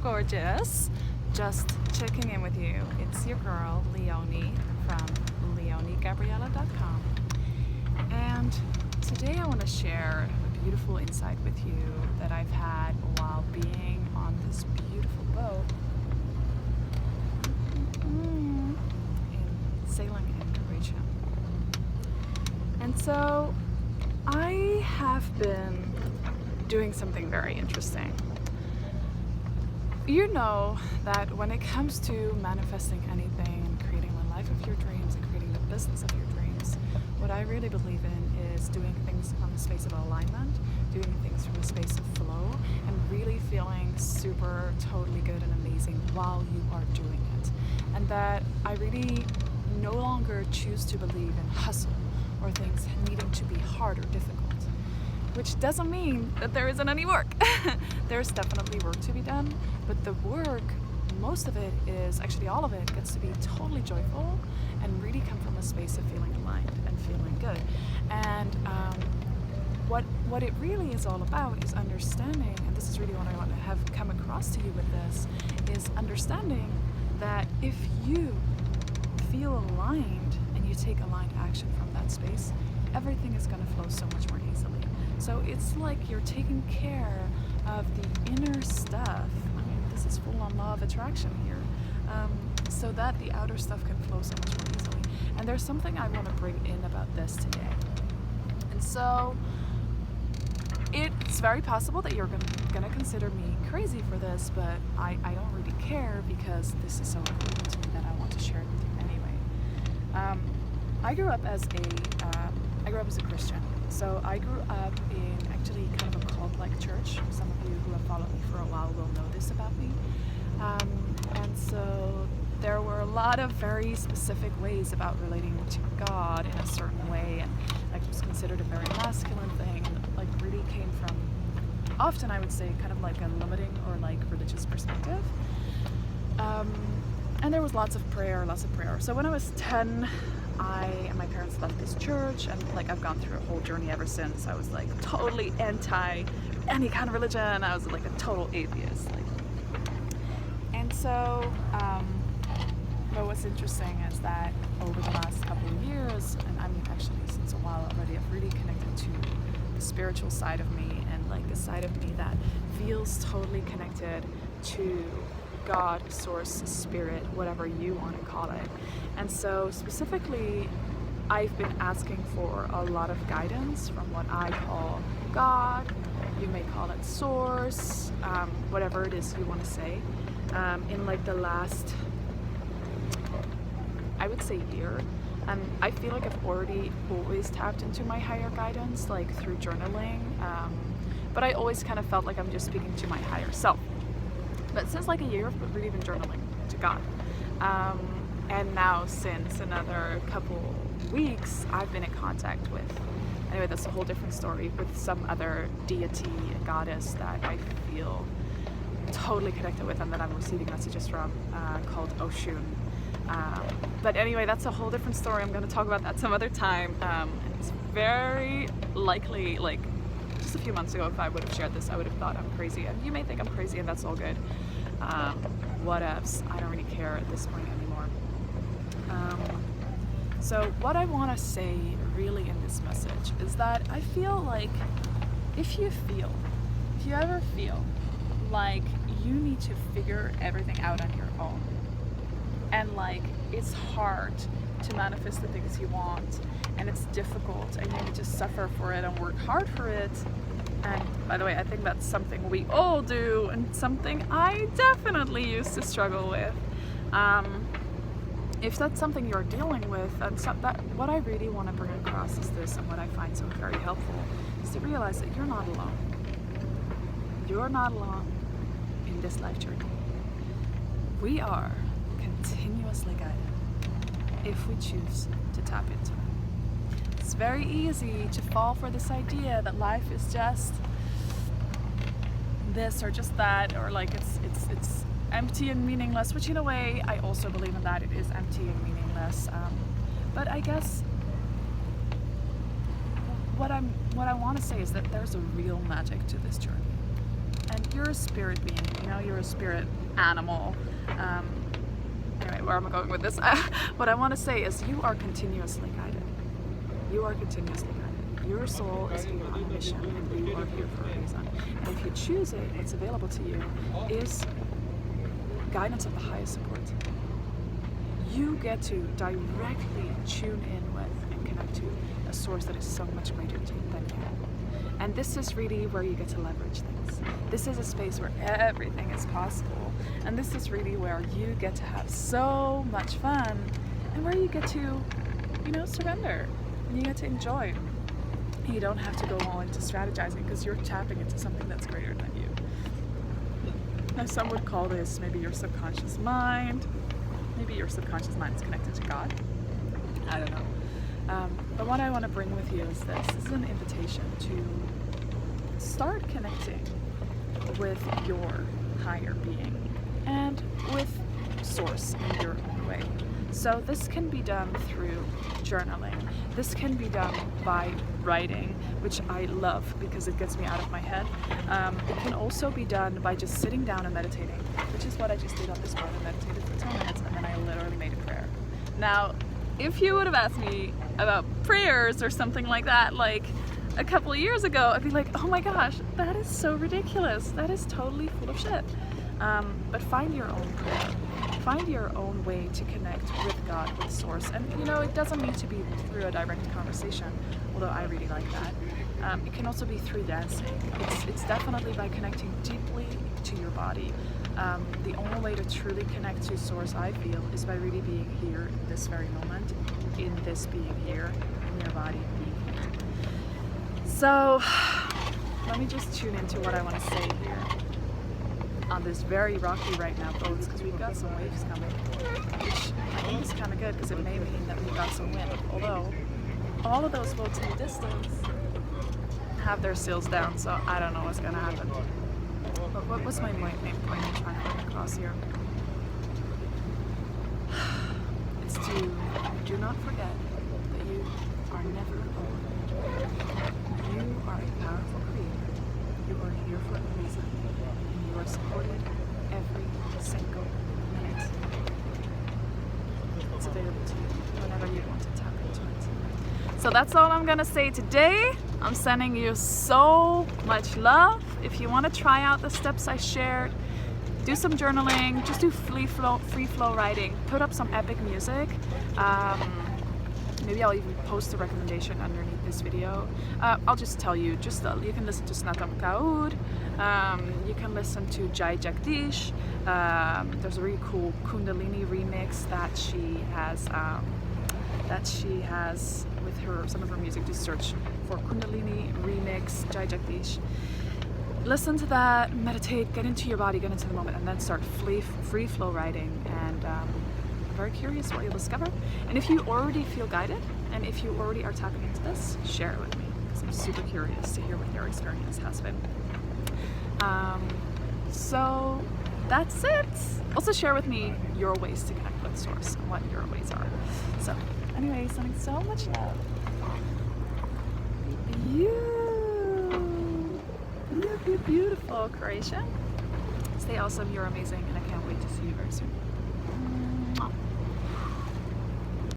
gorgeous. Just checking in with you. It's your girl, Leonie, from leoniegabriella.com. And today I want to share a beautiful insight with you that I've had while being on this beautiful boat in sailing in Croatia. And so I have been doing something very interesting. You know that when it comes to manifesting anything and creating the life of your dreams and creating the business of your dreams, what I really believe in is doing things from a space of alignment, doing things from a space of flow, and really feeling super, totally good and amazing while you are doing it. And that I really no longer choose to believe in hustle or things needing to be hard or difficult. Which doesn't mean that there isn't any work. There's definitely work to be done, but the work, most of it is, actually all of it, gets to be totally joyful and really come from a space of feeling aligned and feeling good. And what it really is all about is understanding, and this is really what I want to have come across to you with this, is understanding that if you feel aligned and you take aligned action from that space, everything is going to flow so much more easily. So it's like you're taking care of the inner stuff. I mean, this is full on law of attraction here. So that the outer stuff can flow so much more easily. And there's something I want to bring in about this today. And so it's very possible that you're gonna consider me crazy for this, but I don't really care because this is so important to me that I want to share it with you anyway. I grew up as a Christian. So I grew up in actually kind of a cult-like church. Some of you who have followed me for a while will know this about me. And so there were a lot of very specific ways about relating to God in a certain way, and like it was considered a very masculine thing, and like really came from, often I would say, kind of like a limiting or like religious perspective. And there was lots of prayer. So when I was 10, I and my parents left this church, and like I've gone through a whole journey ever since. I was like totally anti any kind of religion. I was like a total atheist. And so but what's interesting is that over the last couple of years, and I mean actually since a while already, I've really connected to the spiritual side of me, and like the side of me that feels totally connected to God, source, spirit, whatever you want to call it. And so specifically, I've been asking for a lot of guidance from what I call God. You may call it source, whatever it is you want to say. In like the last, I would say, year. And I feel like I've always tapped into my higher guidance, like through journaling. But I always kind of felt like I'm just speaking to my higher self. But since like a year, I've really been journaling to God. And now since another couple weeks, I've been in contact with, anyway, that's a whole different story, with some other deity, a goddess that I feel totally connected with and that I'm receiving messages from, called Oshun. But anyway, that's a whole different story. I'm going to talk about that some other time. And it's very likely, like, just a few months ago, if I would have shared this, I would have thought I'm crazy, and you may think I'm crazy, and that's all good. Whatevs, I don't really care at this point anymore. So what I want to say really in this message is that I feel like if you ever feel like you need to figure everything out on your own, and like it's hard to manifest the things you want, and it's difficult, and you need to suffer for it and work hard for it. And by the way, I think that's something we all do, and something I definitely used to struggle with. If that's something you're dealing with, and what I really want to bring across is this, and what I find so very helpful, is to realize that you're not alone. You're not alone in this life journey. We are continuously guided if we choose to tap into it. It's very easy to fall for this idea that life is just this or just that, or like it's empty and meaningless, which in a way I also believe in that. It is empty and meaningless, but I guess what I want to say is that there's a real magic to this journey, and you're a spirit being, you know, you're a spirit animal. Anyway, where am I going with this? What I want to say is you are continuously guided. You are continuously guided. Your soul is here on a mission, and you are here for a reason. And if you choose it, what's available to you is guidance of the highest support. You get to directly tune in with and connect to a source that is so much greater than you. And this is really where you get to leverage things. This is a space where everything is possible. And this is really where you get to have so much fun and where you get to, you know, surrender and you get to enjoy. You don't have to go all into strategizing because you're tapping into something that's greater than you. Now, some would call this maybe your subconscious mind. Maybe your subconscious mind is connected to God. I don't know. But what I want to bring with you is this. This is an invitation to start connecting with your higher being and with source in your own way. So this can be done through journaling. This can be done by writing, which I love because it gets me out of my head. It can also be done by just sitting down and meditating, which is what I just did on this board. I meditated for 10 minutes and then I literally made a prayer. Now, if you would have asked me about prayers or something like that, like a couple of years ago, I'd be like, oh my gosh, that is so ridiculous. That is totally full of shit. But find your own prayer. Find your own way to connect with God, with Source. And you know, it doesn't need to be through a direct conversation, although I really like that. It can also be through dancing. It's definitely by connecting deeply to your body. The only way to truly connect to Source, I feel, is by really being here in this very moment, in this being here, in your body being here. So let me just tune into what I want to say here on this very rocky right now boats, because we've got some waves coming, which I think is kind of good because it may mean that we've got some wind, although all of those boats in the distance have their sails down, so I don't know what's going to happen. But what was my main point I'm trying to get across here? It's to do not forget that you are never alone. You are a powerful creator. You are here for a reason. And you are supported every single minute. It's available to you whenever you want to tap into it. So that's all I'm gonna say today. I'm sending you so much love. If you want to try out the steps I shared, do some journaling, just do free flow writing, put up some epic music. Maybe I'll even post a recommendation underneath this video. I'll just tell you, you can listen to Snatam Kaur, you can listen to Jai Jagdish. There's a really cool Kundalini remix that she has with some of her music. Just search for Kundalini remix Jai Jagdish. Listen to that, meditate, get into your body, get into the moment, and then start free flow writing. And I'm very curious what you'll discover. And if you already feel guided, and if you already are tapping into this, share it with me, because I'm super curious to hear what your experience has been. So that's it. Also share with me your ways to connect with Source and what your ways are. So anyway, sending so much love. You beautiful Croatia. Stay awesome, you're amazing, and I can't wait to see you very soon.